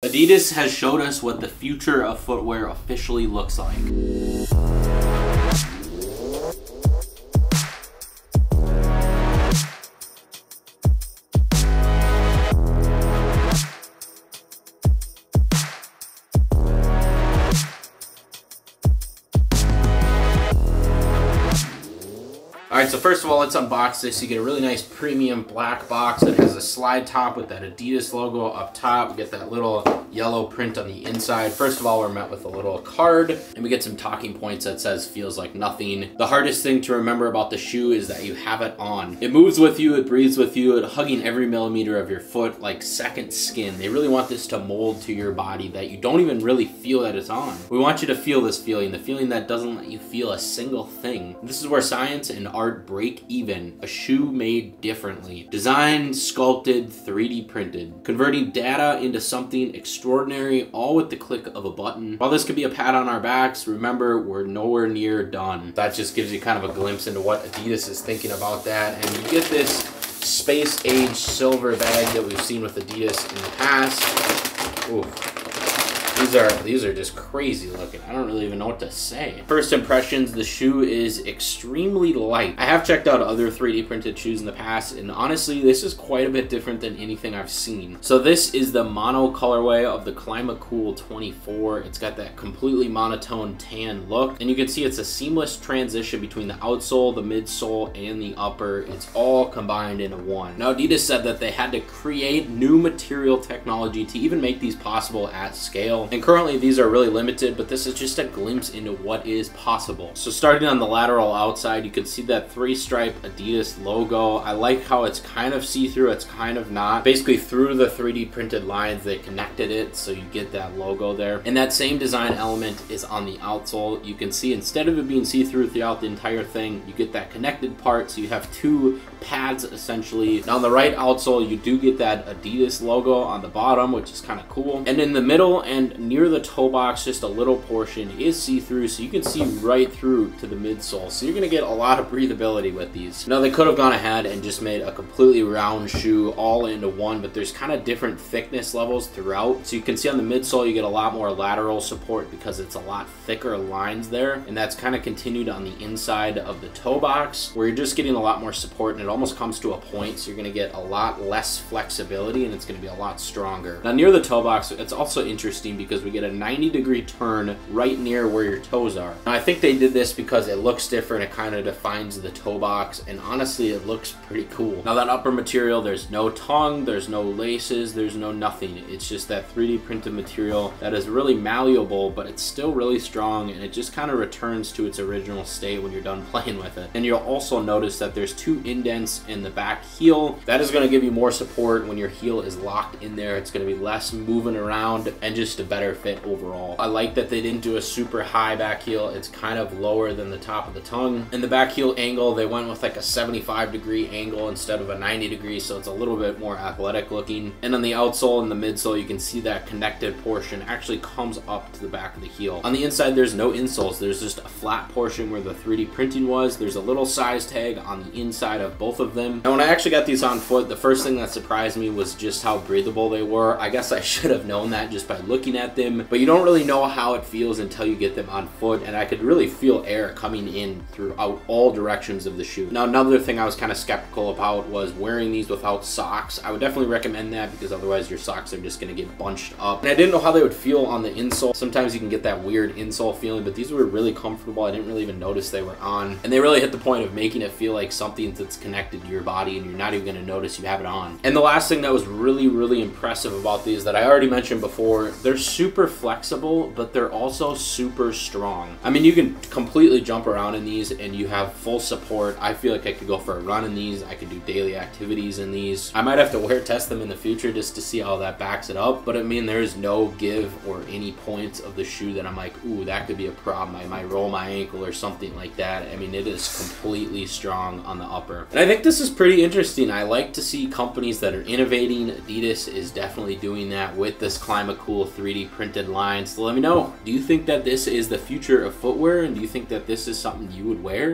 Adidas has showed us what the future of footwear officially looks like. Alright, so first of all, let's unbox this. You get a really nice premium black box that has a slide top with that Adidas logo up top. We get that little yellow print on the inside. First of all, we're met with a little card, and we get some talking points that says feels like nothing. The hardest thing to remember about the shoe is that you have it on. It moves with you, it breathes with you, it hugging every millimeter of your foot like second skin. They really want this to mold to your body that you don't even really feel that it's on. We want you to feel this feeling, the feeling that doesn't let you feel a single thing. This is where science and art break even. A shoe made differently. Designed, sculpted, 3D printed. Converting data into something extraordinary, all with the click of a button. While this could be a pat on our backs, remember, we're nowhere near done. That just gives you kind of a glimpse into what Adidas is thinking about that. And you get this space-age silver bag that we've seen with Adidas in the past. Ooh. These are just crazy looking. I don't really even know what to say. First impressions, the shoe is extremely light. I have checked out other 3D printed shoes in the past, and honestly, this is quite a bit different than anything I've seen. So this is the mono colorway of the Climacool 24. It's got that completely monotone tan look, and you can see it's a seamless transition between the outsole, the midsole, and the upper. It's all combined into one. Now, Adidas said that they had to create new material technology to even make these possible at scale. And currently these are really limited, but this is just a glimpse into what is possible. So starting on the lateral outside, you can see that 3-stripe Adidas logo. I like how it's kind of see-through, it's kind of not. Basically through the 3D printed lines, they connected it so you get that logo there. And that same design element is on the outsole. You can see instead of it being see-through throughout the entire thing, you get that connected part, so you have two pads essentially. Now on the right outsole, you do get that Adidas logo on the bottom, which is kind of cool. And in the middle and near the toe box, just a little portion is see-through, so you can see right through to the midsole. So you're gonna get a lot of breathability with these. Now they could have gone ahead and just made a completely round shoe all into one, but there's kind of different thickness levels throughout. So you can see on the midsole, you get a lot more lateral support because it's a lot thicker lines there. And that's kind of continued on the inside of the toe box, where you're just getting a lot more support, and it almost comes to a point, so you're gonna get a lot less flexibility, and it's gonna be a lot stronger. Now near the toe box, it's also interesting because we get a 90-degree turn right near where your toes are. Now I think they did this because it looks different, it kind of defines the toe box, and honestly it looks pretty cool. Now that upper material, there's no tongue, there's no laces, there's no nothing. It's just that 3D printed material that is really malleable, but it's still really strong, and it just kind of returns to its original state when you're done playing with it. And you'll also notice that there's 2 indents in the back heel. That is going to give you more support when your heel is locked in there. It's going to be less moving around and just a better fit overall. I like that they didn't do a super high back heel. It's kind of lower than the top of the tongue. And the back heel angle, they went with like a 75-degree angle instead of a 90-degree, so it's a little bit more athletic looking. And on the outsole and the midsole, you can see that connected portion actually comes up to the back of the heel. On the inside, there's no insoles. There's just a flat portion where the 3D printing was. There's a little size tag on the inside of both of them. And when I actually got these on foot, the first thing that surprised me was just how breathable they were. I guess I should have known that just by looking at them, but you don't really know how it feels until you get them on foot, and I could really feel air coming in throughout all directions of the shoe. Now another thing I was kind of skeptical about was wearing these without socks. I would definitely recommend that because otherwise your socks are just going to get bunched up, and I didn't know how they would feel on the insole. Sometimes you can get that weird insole feeling, but these were really comfortable. I didn't really even notice they were on, and they really hit the point of making it feel like something that's connected to your body, and you're not even going to notice you have it on. And the last thing that was really impressive about these that I already mentioned before, they're super flexible, but they're also super strong. I mean, you can completely jump around in these and you have full support. I feel like I could go for a run in these. I could do daily activities in these. I might have to wear test them in the future just to see how that backs it up, but I mean, there is no give or any points of the shoe that I'm like, ooh, that could be a problem. I might roll my ankle or something like that. I mean, it is completely strong on the upper. And I think this is pretty interesting. I like to see companies that are innovating. Adidas is definitely doing that with this Climacool 3D printed line. So let me know, do you think that this is the future of footwear, and do you think that this is something you would wear?